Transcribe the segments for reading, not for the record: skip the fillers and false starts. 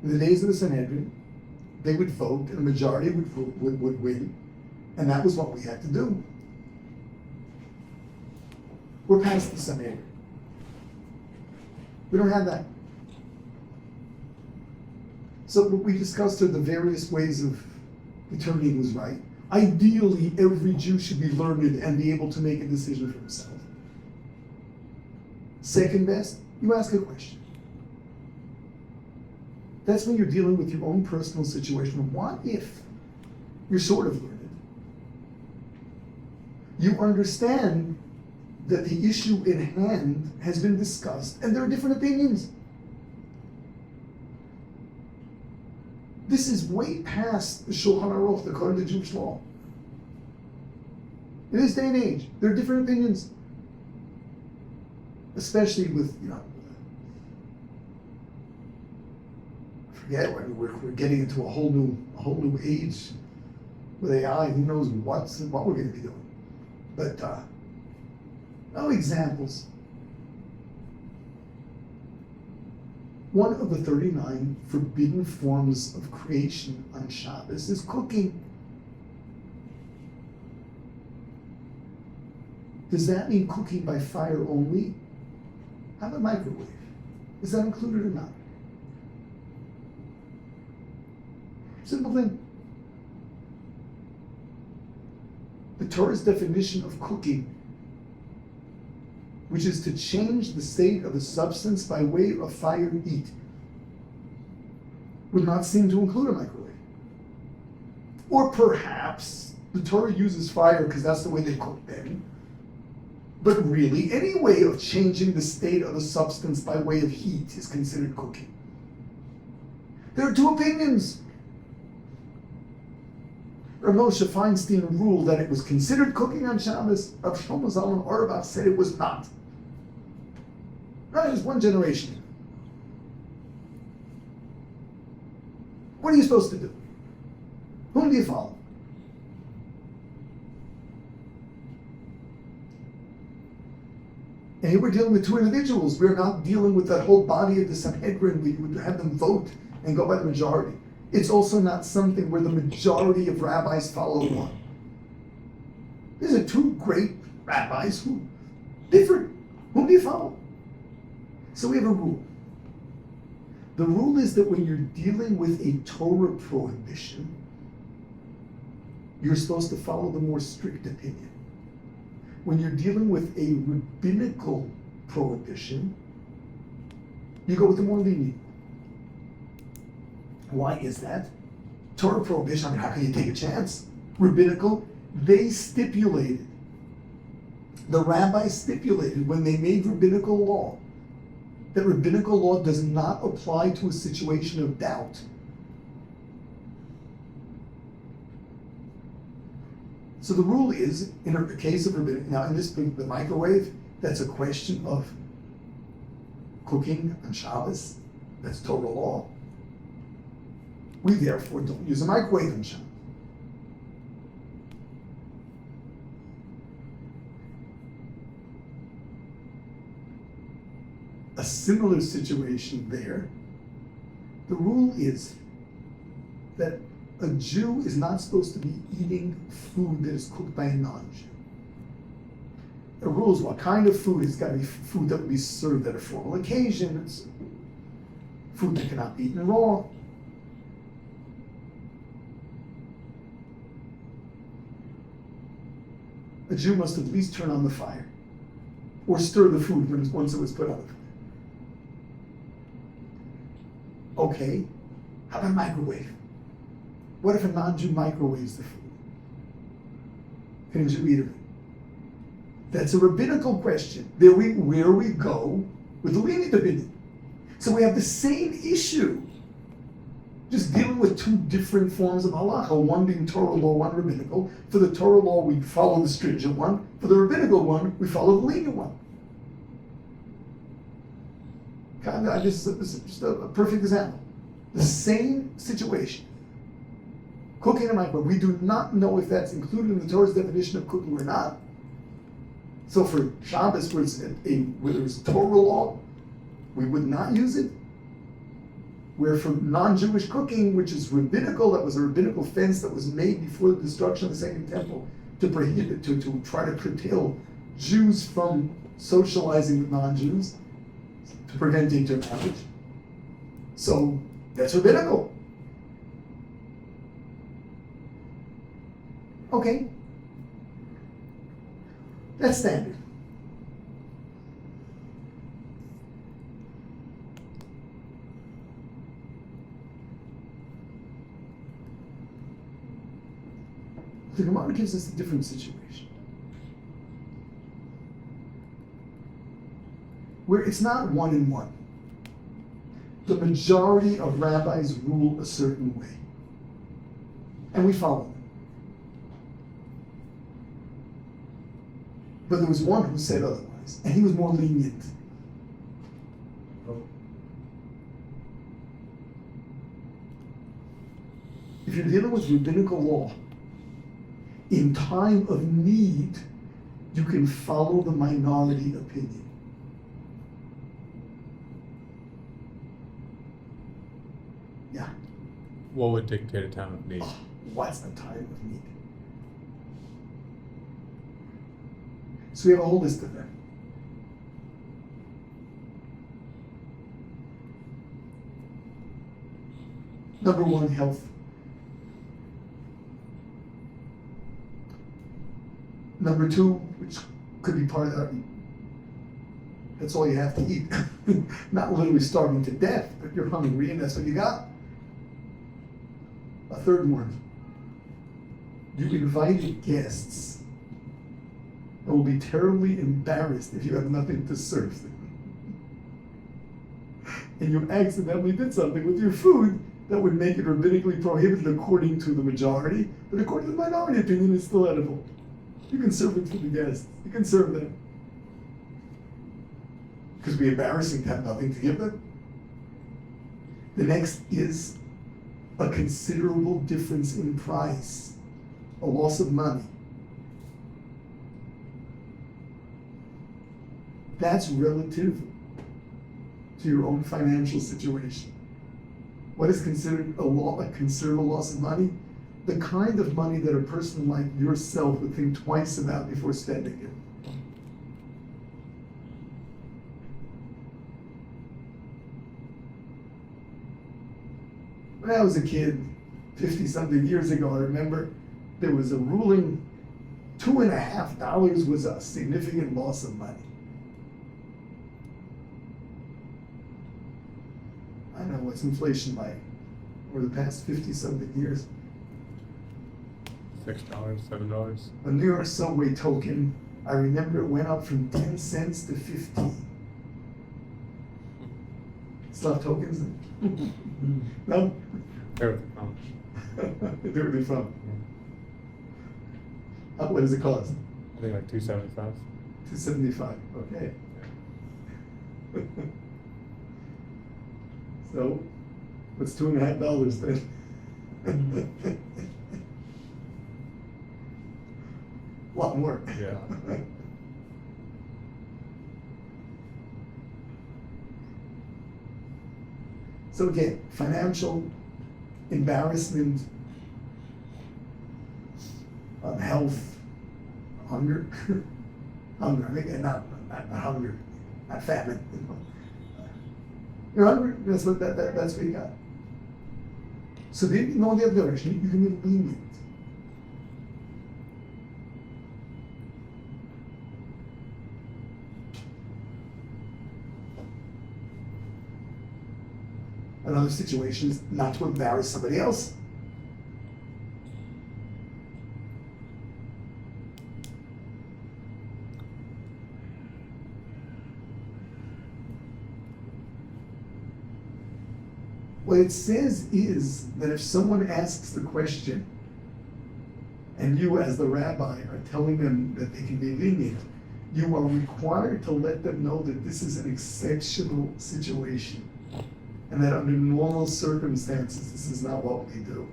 In the days of the Sanhedrin, they would vote, and the majority would win, and that was what we had to do. We're past the Sanhedrin. We don't have that. So we discussed the various ways of determining who's right. Ideally, every Jew should be learned and be able to make a decision for himself. Second best, you ask a question. That's when you're dealing with your own personal situation. What if you're sort of learned? You understand that the issue in hand has been discussed and there are different opinions. This is way past the Shulchan Aruch, the code of the Jewish law. In this day and age, there are different opinions. Especially with, we're getting into a whole new age with AI. Who knows what we're going to be doing? But no examples. One of the 39 forbidden forms of creation on Shabbos is cooking. Does that mean cooking by fire only? How about microwave? Is that included or not? Simple thing. The Torah's definition of cooking, which is to change the state of a substance by way of fire heat, would not seem to include a microwave. Or perhaps the Torah uses fire because that's the way they cook then. But really, any way of changing the state of a substance by way of heat is considered cooking. There are two opinions. Rav Moshe Feinstein ruled that it was considered cooking on Shabbos. Rav Shlomo Zalman Auerbach said it was not. Right, there's one generation. What are you supposed to do? Whom do you follow? And here we're dealing with two individuals. We're not dealing with that whole body of the Sanhedrin. We would have them vote and go by the majority. It's also not something where the majority of rabbis follow one. These are two great rabbis who differ. Whom do you follow? So we have a rule. The rule is that when you're dealing with a Torah prohibition, you're supposed to follow the more strict opinion. When you're dealing with a rabbinical prohibition, you go with the more lenient. Why is that? Torah prohibition, how can you take a chance? Rabbinical, they stipulated, the rabbis stipulated when they made rabbinical law, that rabbinical law does not apply to a situation of doubt. So the rule is, in a case of rabbinic, now in this, the microwave, that's a question of cooking on Shabbos, that's Torah law. We therefore don't use a microwave on Shabbos. A similar situation there, the rule is that a Jew is not supposed to be eating food that is cooked by a non-Jew. The rule is what kind of food. It's got to be food that will be served at a formal occasion. It's food that cannot be eaten raw. A Jew must at least turn on the fire or stir the food once it was put on the fire. Okay, how about microwave? What if a non-Jew microwaves the food? Can a Jew eat of it? That's a rabbinical question. Where we go with the lenient opinion. So we have the same issue, just dealing with two different forms of halacha, one being Torah law, one rabbinical. For the Torah law, we follow the stringent one. For the rabbinical one, we follow the lenient one. This is just a perfect example. The same situation. Cooking in a microwave. We do not know if that's included in the Torah's definition of cooking or not. So for Shabbos, where it's Torah law, we would not use it. where for non-Jewish cooking, which is rabbinical, that was a rabbinical fence that was made before the destruction of the Second Temple to prohibit, to try to curtail Jews from socializing with non-Jews, to prevent intermarriage. So that's rabbinical. Okay. That's standard. The Gemara gives us a different situation, where it's not 1 and 1. The majority of rabbis rule a certain way, and we follow them. But there was one who said otherwise, and he was more lenient. If you're dealing with rabbinical law, in time of need, you can follow the minority opinion. Yeah. What would dictate a time of need? Oh, what's the time of need? So we have a whole list of them. Number 1, health. Number 2, which could be part of that, that's all you have to eat. Not literally starving to death, but you're hungry and that's what you got. A third one, you invited guests and will be terribly embarrassed if you have nothing to serve them. And you accidentally did something with your food that would make it rabbinically prohibited according to the majority, but according to the minority opinion, it's still edible. You can serve it to the guests. You can serve them. Because it'd be embarrassing to have nothing to give them. The next is a considerable difference in price, a loss of money. That's relative to your own financial situation. What is considered a considerable loss of money? The kind of money that a person like yourself would think twice about before spending it. When I was a kid, 50-something years ago, I remember there was a ruling, $2.50 was a significant loss of money. I don't know what's inflation like over the past 50-something years. $6, $7. A New York subway token, I remember it went up from 10 cents to 15. Still have tokens? No? Where would they come? Where are they from? What does it cost? I think like $2.75. $2.75, okay. So, what's $2.50 then? A lot more. Yeah. So again, financial embarrassment, health, hunger, hunger. I think not hunger, not famine. You're hungry. That's what that's what you got. So then, in the other direction, you can be lenient. Another situation is not to embarrass somebody else. What it says is that if someone asks the question, and you as the rabbi are telling them that they can be lenient, you are required to let them know that this is an exceptional situation. And that under normal circumstances, this is not what we do.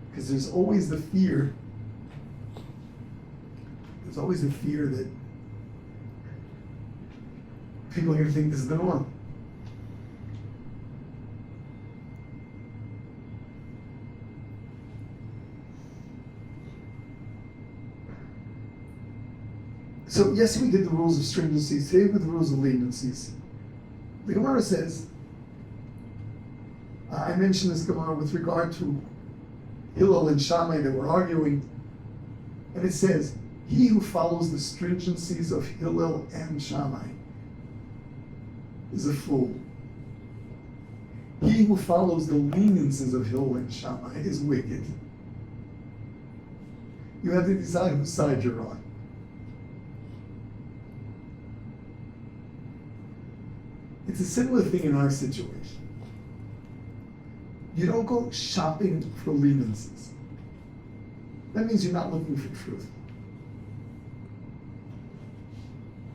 Because there's always the fear that People are going to think this is the norm. So yes, we did the rules of stringencies. Today we did the rules of leniencies. The Gemara says, I mentioned this Gemara with regard to Hillel and Shammai that were arguing, and it says, he who follows the stringencies of Hillel and Shammai is a fool. He who follows the leniencies of Hillel and Shammai is wicked. You have to decide whose side you're on. It's a similar thing in our situation. You don't go shopping for leniencies. That means you're not looking for truth.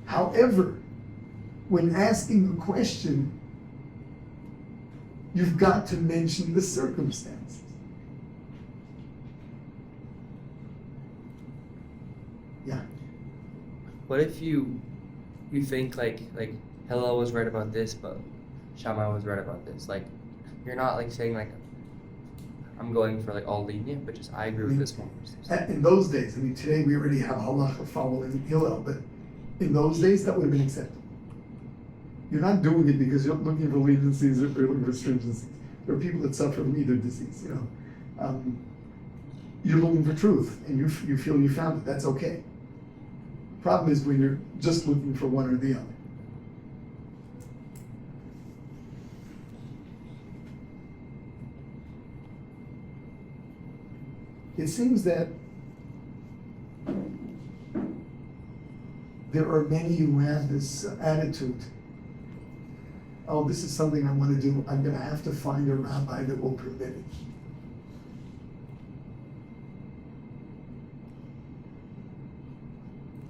However, when asking a question, you've got to mention the circumstances. Yeah. What if you think like Hillel was right about this, but Shammai was right about this? Like, you're not like saying like I'm going for like all lenient, but just I agree with this one. In those days, I mean, today we already have halacha following Hillel, but in those days that would have been acceptable. You're not doing it because you're looking for leniencies or you're looking for stringencies. There are people that suffer from either disease. You're looking for truth, and you feel you found it. That's okay. Problem is when you're just looking for one or the other. It seems that there are many who have this attitude, oh, this is something I want to do, I'm going to have to find a rabbi that will permit it.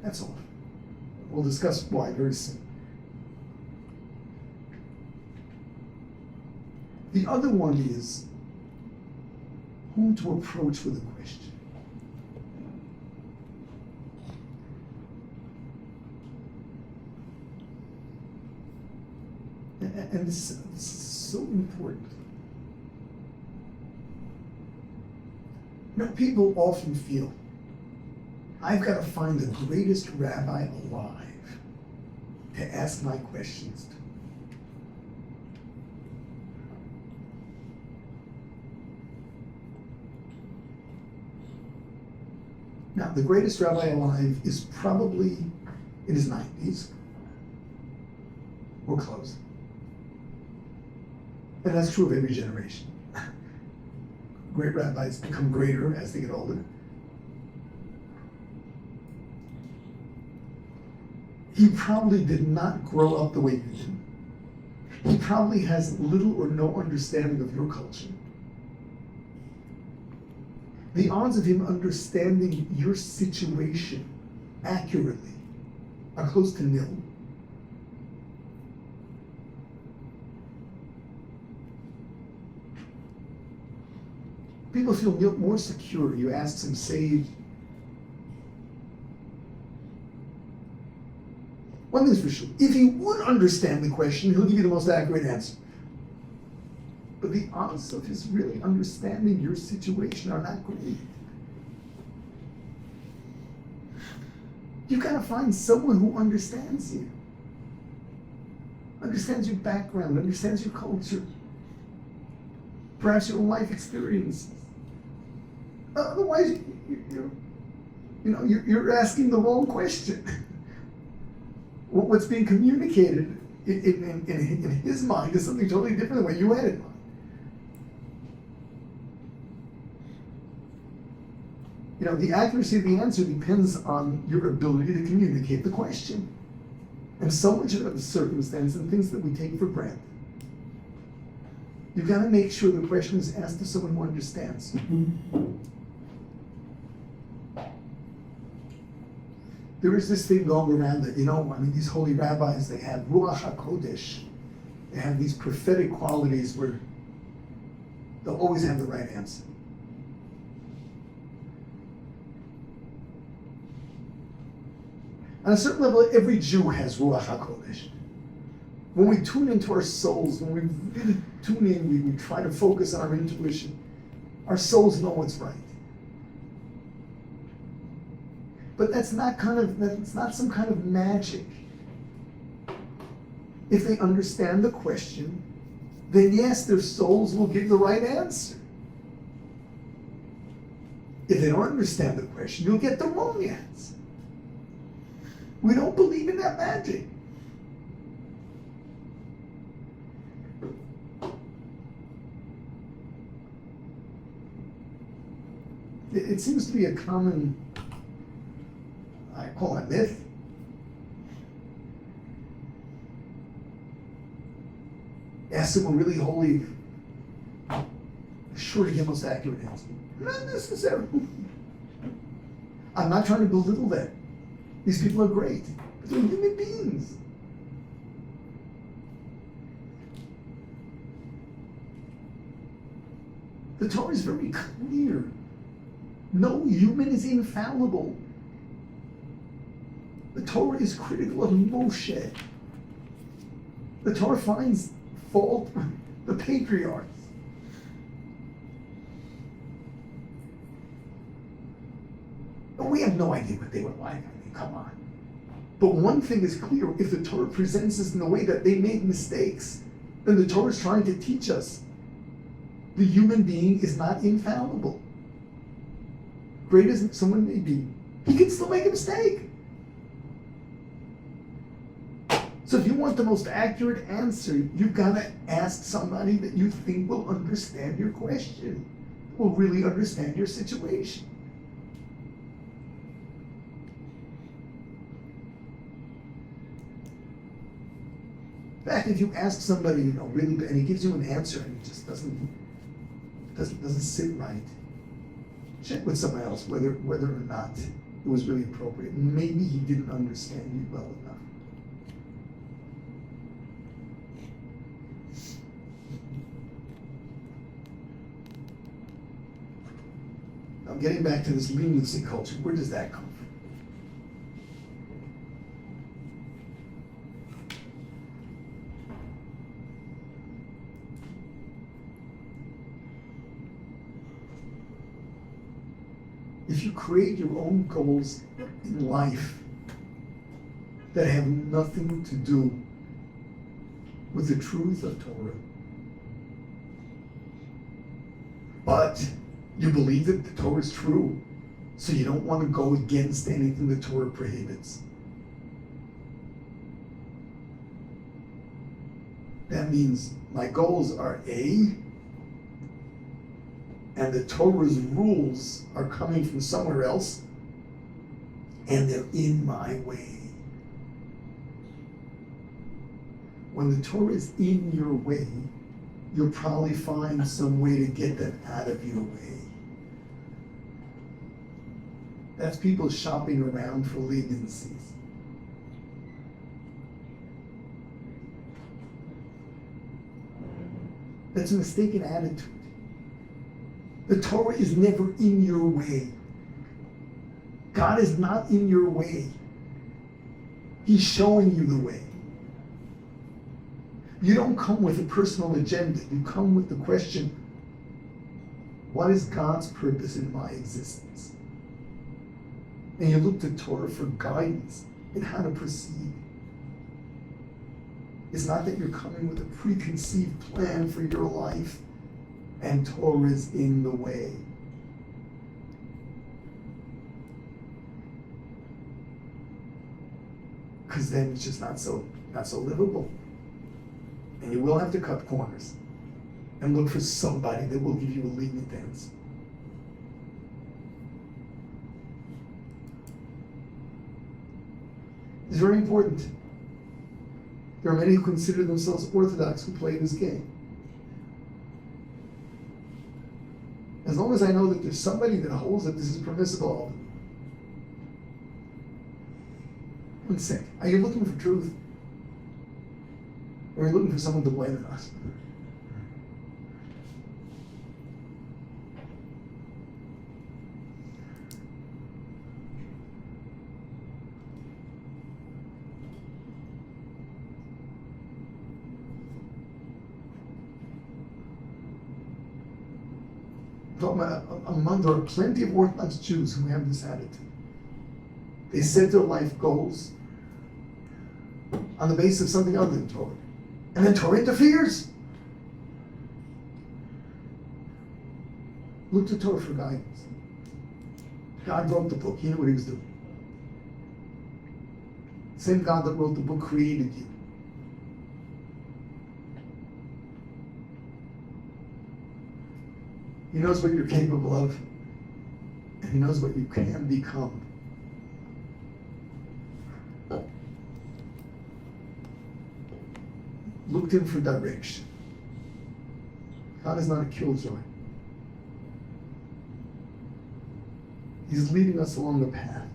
That's all. We'll discuss why very soon. The other one is whom to approach with a question. And this is so important. People often feel, I've got to find the greatest rabbi alive to ask my questions to. Now, the greatest rabbi alive is probably in his 90s or close. And that's true of every generation. Great rabbis become greater as they get older. He probably did not grow up the way you did. He probably has little or no understanding of your culture. The odds of him understanding your situation accurately are close to nil. People feel more secure. You ask some sage. One thing's for sure, if he would understand the question, he'll give you the most accurate answer. But the odds of his really understanding your situation are not great. You've got to find someone who understands you, understands your background, understands your culture, perhaps your own life experiences. Otherwise, you're asking the wrong question. What's being communicated in his mind is something totally different than what you had in mind. The accuracy of the answer depends on your ability to communicate the question. And so much of the circumstance and things that we take for granted. You've got to make sure the question is asked to someone who understands. There is this thing going around that, these holy rabbis, they have Ruach HaKodesh. They have these prophetic qualities where they'll always have the right answer. On a certain level, every Jew has Ruach HaKodesh. When we tune into our souls, when we really tune in, we try to focus on our intuition, our souls know what's right. But that's not some kind of magic. If they understand the question, then yes, their souls will give the right answer. If they don't understand the question, you'll get the wrong answer. We don't believe in that magic. It seems to be a common, I call it myth. Ask someone really holy, sure to get most accurate answer. Not necessarily. I'm not trying to belittle that. These people are great, but they're human beings. The Torah is very clear. No human is infallible. The Torah is critical of Moshe. The Torah finds fault with the patriarchs. And we have no idea what they were like. I mean, come on. But one thing is clear, if the Torah presents us in the way that they made mistakes, then the Torah is trying to teach us the human being is not infallible. Great as someone may be, he can still make a mistake. So if you want the most accurate answer, you've got to ask somebody that you think will understand your question, will really understand your situation. In fact, if you ask somebody, really, and he gives you an answer and it just doesn't sit right, check with someone else whether or not it was really appropriate. Maybe he didn't understand you well enough. Now, getting back to this leniency culture, where does that come from? If you create your own goals in life that have nothing to do with the truth of Torah, but you believe that the Torah is true, so you don't want to go against anything the Torah prohibits, that means my goals are A, and the Torah's rules are coming from somewhere else, and they're in my way. When the Torah is in your way, you'll probably find some way to get them out of your way. That's people shopping around for leniencies. That's a mistaken attitude. The Torah is never in your way. God is not in your way. He's showing you the way. You don't come with a personal agenda. You come with the question, what is God's purpose in my existence? And you look to Torah for guidance in how to proceed. It's not that you're coming with a preconceived plan for your life and Torah is in the way. Because then it's just not so livable. And you will have to cut corners and look for somebody that will give you a lenient answer. It's very important. There are many who consider themselves Orthodox who play this game. As long as I know that there's somebody that holds that this is permissible, I'll do it. One sec. Are you looking for truth? Or are you looking for someone to blame on us? There are plenty of Orthodox Jews who have this attitude. They set their life goals on the basis of something other than Torah. And then Torah interferes. Look to Torah for guidance. God wrote the book. He knew what he was doing. Same God that wrote the book created you. He knows what you're capable of, and he knows what you can become. Look to him for direction. God is not a killjoy. He's leading us along a path.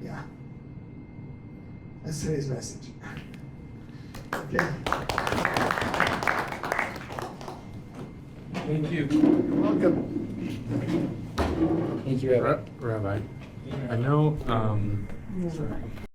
Yeah. That's today's message. Okay. Thank you. You're welcome. Thank you, Rabbi. Rabbi, I know, sorry.